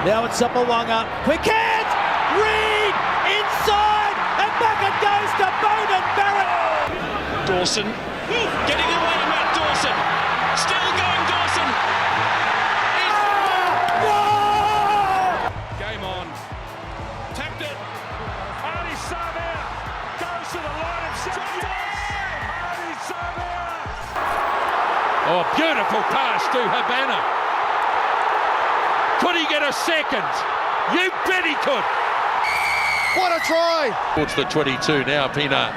Now it's Sapawanga. Quick hit! Reed! Inside! And back it goes to Bowden Barrett! Dawson. Getting away, Matt Dawson. Still going, Dawson. No! Game on. Tapped it. Arnie Savia goes to the line of safety. Arnie Savia. Oh, beautiful pass to Habana. Could he get a second? You bet he could. What a try! Towards the 22 now, Pina.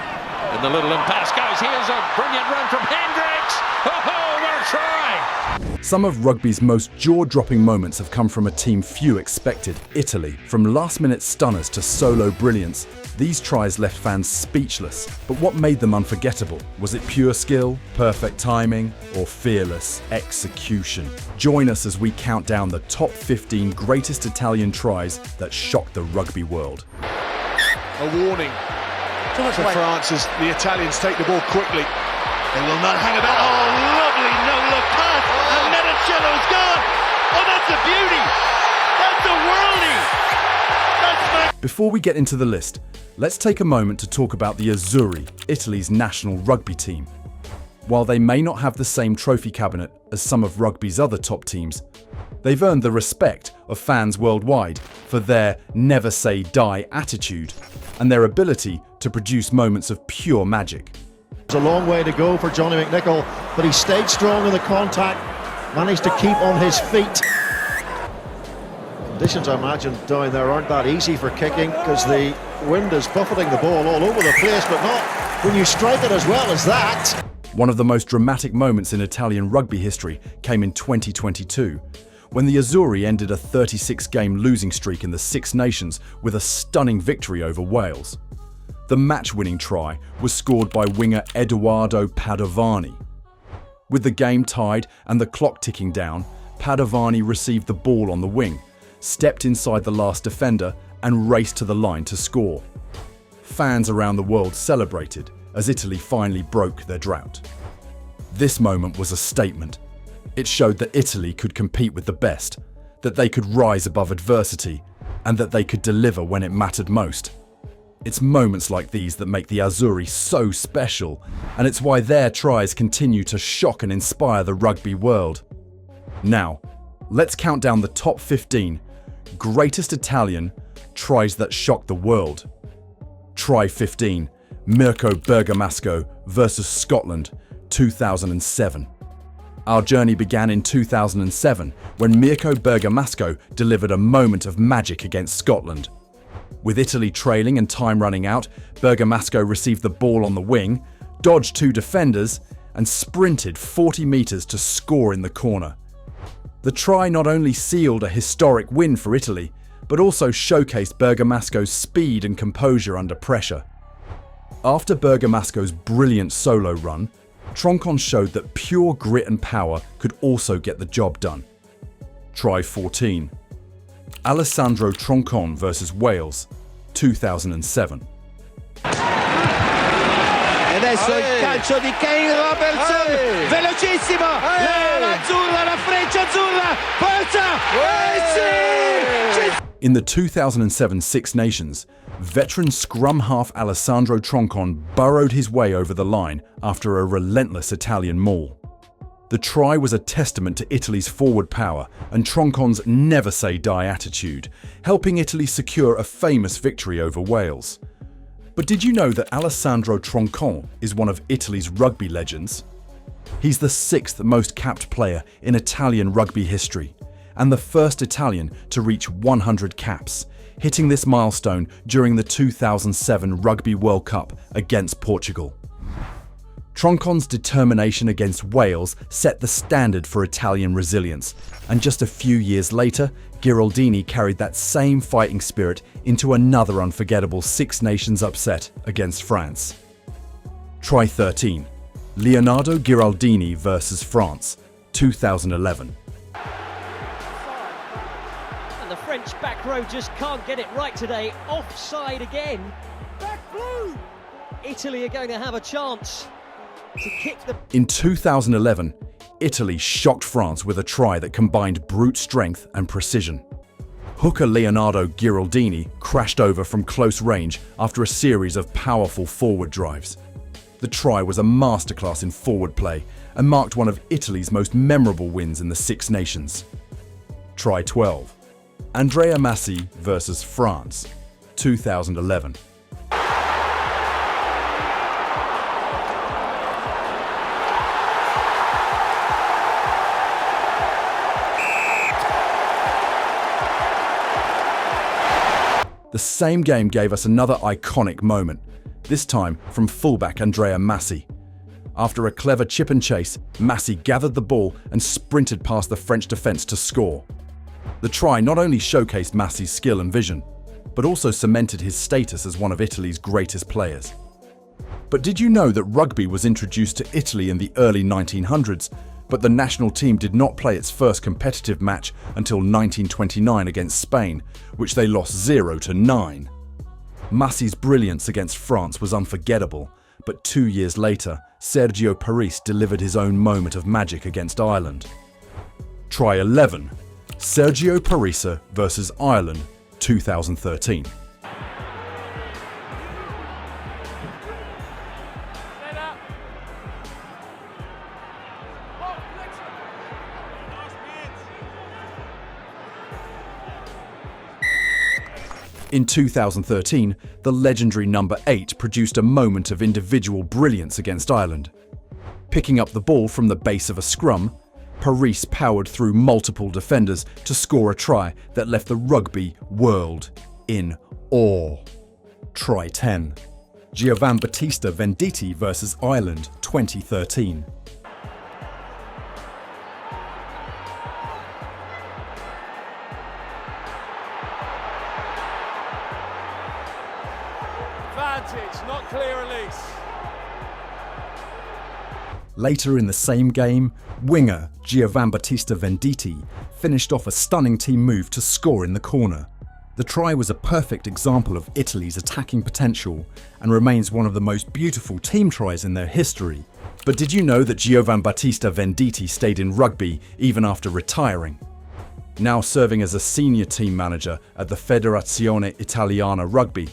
And the little impasse goes. Here's a brilliant run from Hendricks. Oh, what a try! Some of rugby's most jaw-dropping moments have come from a team few expected, Italy. From last-minute stunners to solo brilliance, these tries left fans speechless. But what made them unforgettable? Was it pure skill, perfect timing, or fearless execution? Join us as we count down the top 15 greatest Italian tries that shocked the rugby world. A warning for France as the Italians take the ball quickly. They will not hang about. Oh, lovely no-look pass. And Metacello's gone. Oh, that's a beauty. That's a worldie. That's Before we get into the list, let's take a moment to talk about the Azzurri, Italy's national rugby team. While they may not have the same trophy cabinet as some of rugby's other top teams, they've earned the respect of fans worldwide for their never-say-die attitude and their ability to produce moments of pure magic. It's a long way to go for Johnny McNichol, but he stayed strong in the contact, managed to keep on his feet. Conditions, I imagine, down there aren't that easy for kicking because the wind is buffeting the ball all over the place, but not when you strike it as well as that. One of the most dramatic moments in Italian rugby history came in 2022, when the Azzurri ended a 36-game losing streak in the Six Nations with a stunning victory over Wales. The match-winning try was scored by winger Edoardo Padovani. With the game tied and the clock ticking down, Padovani received the ball on the wing, stepped inside the last defender and raced to the line to score. Fans around the world celebrated as Italy finally broke their drought. This moment was a statement. It showed that Italy could compete with the best, that they could rise above adversity, and that they could deliver when it mattered most. It's moments like these that make the Azzurri so special, and it's why their tries continue to shock and inspire the rugby world. Now, let's count down the top 15 greatest Italian tries that shocked the world. Try 15, Mirko Bergamasco versus Scotland, 2007. Our journey began in 2007 when Mirko Bergamasco delivered a moment of magic against Scotland. With Italy trailing and time running out, Bergamasco received the ball on the wing, dodged two defenders, and sprinted 40 metres to score in the corner. The try not only sealed a historic win for Italy, but also showcased Bergamasco's speed and composure under pressure. After Bergamasco's brilliant solo run, Troncon showed that pure grit and power could also get the job done. Try 14. Alessandro Troncon versus Wales, 2007. E adesso il calcio di Kane Robertson, velocissimo, l'azzurra, la freccia azzurra, forza, In the 2007 Six Nations, veteran scrum half Alessandro Troncon burrowed his way over the line after a relentless Italian maul. The try was a testament to Italy's forward power and Troncon's never-say-die attitude, helping Italy secure a famous victory over Wales. But did you know that Alessandro Troncon is one of Italy's rugby legends? He's the 6th most capped player in Italian rugby history, and the first Italian to reach 100 caps, hitting this milestone during the 2007 Rugby World Cup against Portugal. Troncon's determination against Wales set the standard for Italian resilience, and just a few years later, Giraldini carried that same fighting spirit into another unforgettable Six Nations upset against France. Try 13. Leonardo Giraldini versus France, 2011. And the French back row just can't get it right today. Offside again. Back blue! Italy are going to have a chance to kick the... In 2011, Italy shocked France with a try that combined brute strength and precision. Hooker Leonardo Ghiraldini crashed over from close range after a series of powerful forward drives. The try was a masterclass in forward play and marked one of Italy's most memorable wins in the Six Nations. Try 12. Andrea Massi versus France, 2011. The same game gave us another iconic moment, this time from fullback Andrea Massi. After a clever chip and chase, Massi gathered the ball and sprinted past the French defence to score. The try not only showcased Massi's skill and vision, but also cemented his status as one of Italy's greatest players. But did you know that rugby was introduced to Italy in the early 1900s, but the national team did not play its first competitive match until 1929 against Spain, which they lost 0-9. Massi's brilliance against France was unforgettable, but 2 years later, Sergio Parisse delivered his own moment of magic against Ireland. Try 11. Sergio Parisse versus Ireland, 2013. In 2013, the legendary number 8 produced a moment of individual brilliance against Ireland. Picking up the ball from the base of a scrum, Parisse powered through multiple defenders to score a try that left the rugby world in awe. Try 10. Giovanbattista Venditti versus Ireland, 2013. Advantage, not clear release. Later in the same game, winger Giovanbattista Venditti finished off a stunning team move to score in the corner. The try was a perfect example of Italy's attacking potential and remains one of the most beautiful team tries in their history. But did you know that Giovanbattista Venditti stayed in rugby even after retiring? Now serving as a senior team manager at the Federazione Italiana Rugby,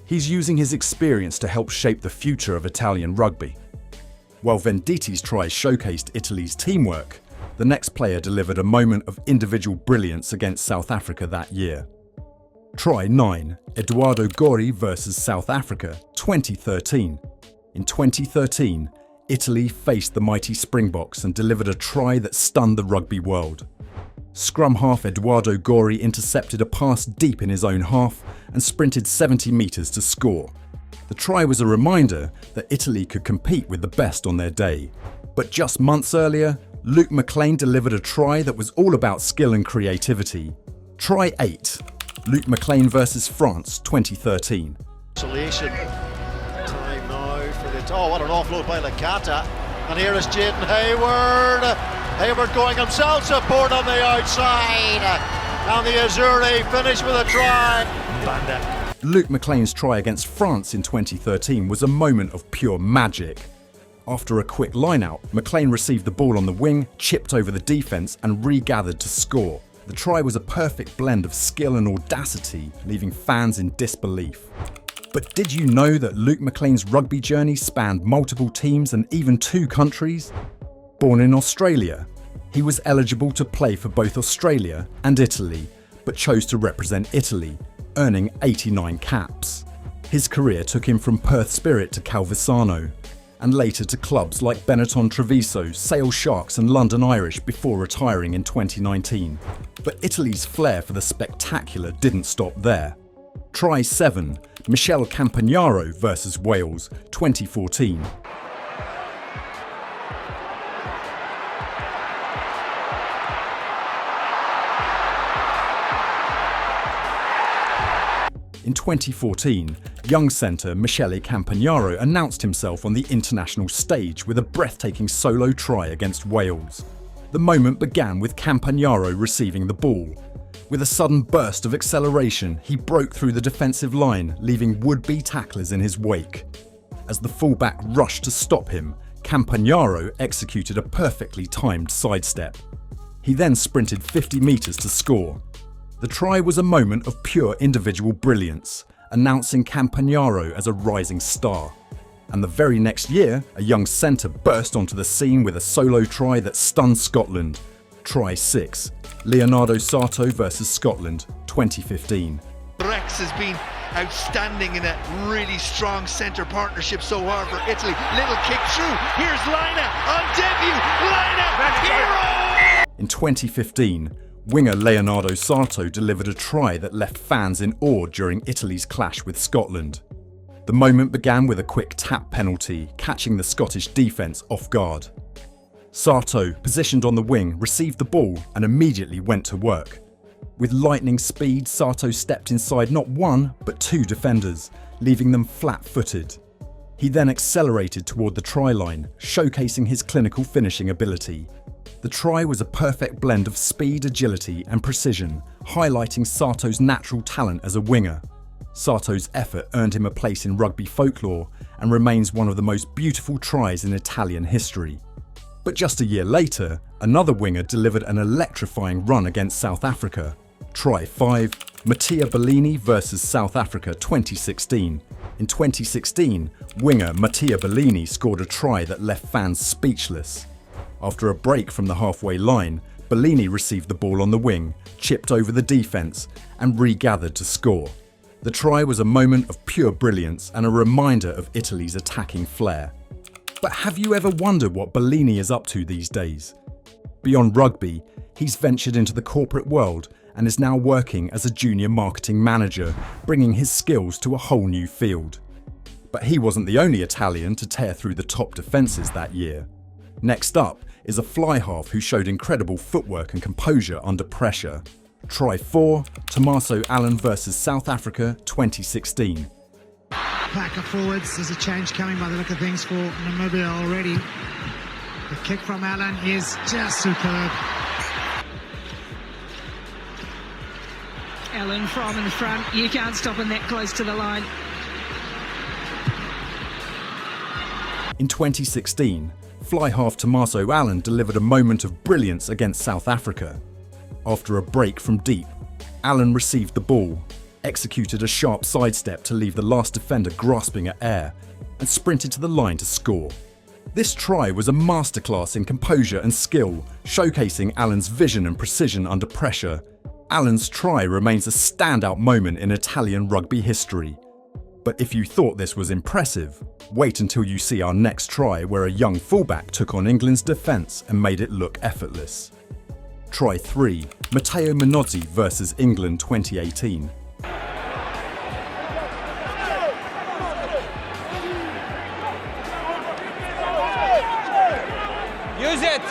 he's using his experience to help shape the future of Italian rugby. While Venditti's try showcased Italy's teamwork, the next player delivered a moment of individual brilliance against South Africa that year. Try 9. Edoardo Gori versus South Africa, 2013. In 2013, Italy faced the mighty Springboks and delivered a try that stunned the rugby world. Scrum half Edoardo Gori intercepted a pass deep in his own half and sprinted 70 metres to score. The try was a reminder that Italy could compete with the best on their day. But just months earlier, Luke McLean delivered a try that was all about skill and creativity. Try 8. Luke McLean versus France, 2013. Isolation. Time now for the... Oh, what an offload by Licata. And here is Jaden Hayward. Hayward going himself, support on the outside. And the Azzurri finish with a try. Banda. Luke McLean's try against France in 2013 was a moment of pure magic. After a quick line-out, McLean received the ball on the wing, chipped over the defence and regathered to score. The try was a perfect blend of skill and audacity, leaving fans in disbelief. But did you know that Luke McLean's rugby journey spanned multiple teams and even 2 countries? Born in Australia, he was eligible to play for both Australia and Italy, but chose to represent Italy, earning 89 caps. His career took him from Perth Spirit to Calvisano, and later to clubs like Benetton Treviso, Sale Sharks and London Irish before retiring in 2019. But Italy's flair for the spectacular didn't stop there. Try 7. Michel Campagnaro versus Wales, 2014. In 2014, young centre Michele Campagnaro announced himself on the international stage with a breathtaking solo try against Wales. The moment began with Campagnaro receiving the ball. With a sudden burst of acceleration, he broke through the defensive line, leaving would-be tacklers in his wake. As the fullback rushed to stop him, Campagnaro executed a perfectly timed sidestep. He then sprinted 50 metres to score. The try was a moment of pure individual brilliance, announcing Campagnaro as a rising star. And the very next year, a young centre burst onto the scene with a solo try that stunned Scotland. Try 6, Leonardo Sato versus Scotland, 2015. Rex has been outstanding in a really strong centre partnership so far for Italy. Little kick through. Here's Laina on debut. Laina, hero! In 2015, winger Leonardo Sato delivered a try that left fans in awe during Italy's clash with Scotland. The moment began with a quick tap penalty, catching the Scottish defence off guard. Sato, positioned on the wing, received the ball and immediately went to work. With lightning speed, Sato stepped inside not one, but 2 defenders, leaving them flat-footed. He then accelerated toward the try line, showcasing his clinical finishing ability. The try was a perfect blend of speed, agility and precision, highlighting Sato's natural talent as a winger. Sato's effort earned him a place in rugby folklore and remains one of the most beautiful tries in Italian history. But just a year later, another winger delivered an electrifying run against South Africa. Try 5, Mattia Bellini versus South Africa 2016. In 2016, winger Mattia Bellini scored a try that left fans speechless. After a break from the halfway line, Bellini received the ball on the wing, chipped over the defence and regathered to score. The try was a moment of pure brilliance and a reminder of Italy's attacking flair. But have you ever wondered what Bellini is up to these days? Beyond rugby, he's ventured into the corporate world and is now working as a junior marketing manager, bringing his skills to a whole new field. But he wasn't the only Italian to tear through the top defences that year. Next up is a fly half who showed incredible footwork and composure under pressure. Try 4, Tommaso Allen versus South Africa 2016. Packer forwards, there's a change coming by the look of things for Namibia already. The kick from Allen is just superb. Allen from in front, you can't stop him that close to the line. In 2016, fly half Tommaso Allen delivered a moment of brilliance against South Africa. After a break from deep, Allen received the ball, executed a sharp sidestep to leave the last defender grasping at air, and sprinted to the line to score. This try was a masterclass in composure and skill, showcasing Allen's vision and precision under pressure. Allen's try remains a standout moment in Italian rugby history. But if you thought this was impressive, wait until you see our next try where a young fullback took on England's defence and made it look effortless. Try 3, Matteo Minozzi versus England 2018. Use it!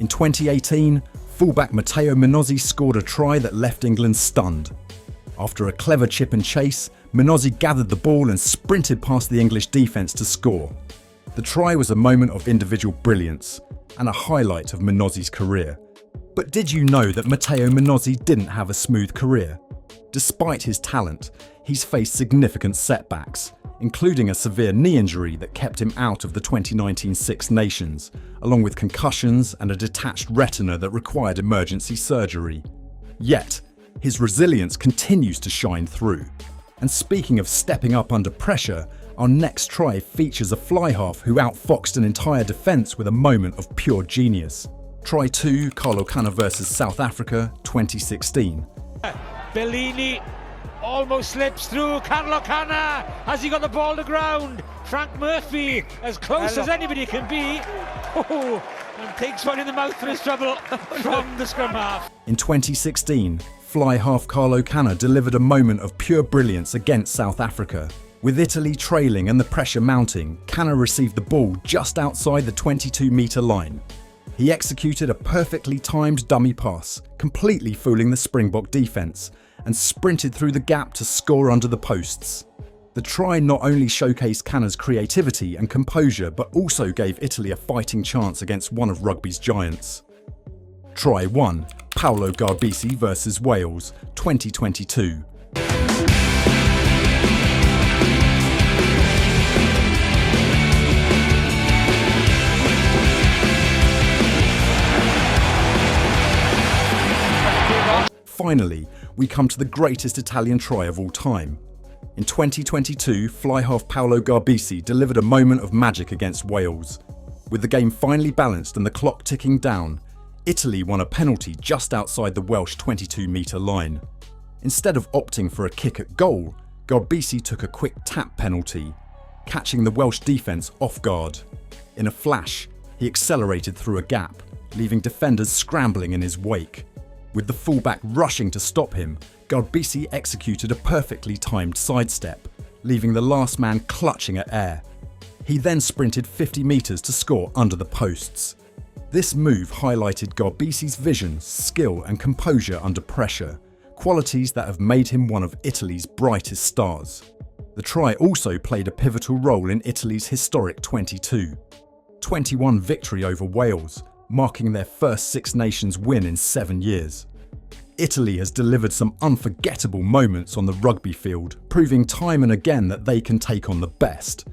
In 2018, fullback Matteo Minozzi scored a try that left England stunned. After a clever chip and chase, Minozzi gathered the ball and sprinted past the English defence to score. The try was a moment of individual brilliance and a highlight of Minozzi's career. But did you know that Matteo Minozzi didn't have a smooth career? Despite his talent, he's faced significant setbacks, including a severe knee injury that kept him out of the 2019 Six Nations, along with concussions and a detached retina that required emergency surgery. Yet, his resilience continues to shine through. And speaking of stepping up under pressure, our next try features a fly half who outfoxed an entire defence with a moment of pure genius. Try 2, Carlo Canna versus South Africa 2016. Bellini almost slips through. Carlo Canna, has he got the ball to ground? Frank Murphy, as close as anybody can be. Oh, and takes one in the mouth for his trouble from the scrum half. In 2016, fly half Carlo Canna delivered a moment of pure brilliance against South Africa. With Italy trailing and the pressure mounting, Canna received the ball just outside the 22-metre line. He executed a perfectly timed dummy pass, completely fooling the Springbok defence, and sprinted through the gap to score under the posts. The try not only showcased Canna's creativity and composure, but also gave Italy a fighting chance against one of rugby's giants. Try 1, Paolo Garbisi versus Wales, 2022. finally, we come to the greatest Italian try of all time. In 2022, fly-half Paolo Garbisi delivered a moment of magic against Wales. With the game finally balanced and the clock ticking down, Italy won a penalty just outside the Welsh 22-metre line. Instead of opting for a kick at goal, Garbisi took a quick tap penalty, catching the Welsh defence off guard. In a flash, he accelerated through a gap, leaving defenders scrambling in his wake. With the fullback rushing to stop him, Garbisi executed a perfectly timed sidestep, leaving the last man clutching at air. He then sprinted 50 metres to score under the posts. This move highlighted Garbisi's vision, skill and composure under pressure, qualities that have made him one of Italy's brightest stars. The try also played a pivotal role in Italy's historic 22-21 victory over Wales, marking their first Six Nations win in 7 years. Italy has delivered some unforgettable moments on the rugby field, proving time and again that they can take on the best.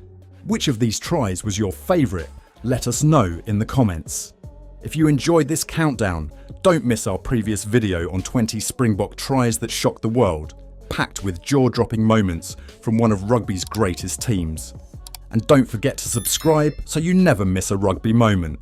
Which of these tries was your favourite? Let us know in the comments. If you enjoyed this countdown, don't miss our previous video on 20 Springbok tries that shocked the world, packed with jaw-dropping moments from one of rugby's greatest teams. And don't forget to subscribe so you never miss a rugby moment.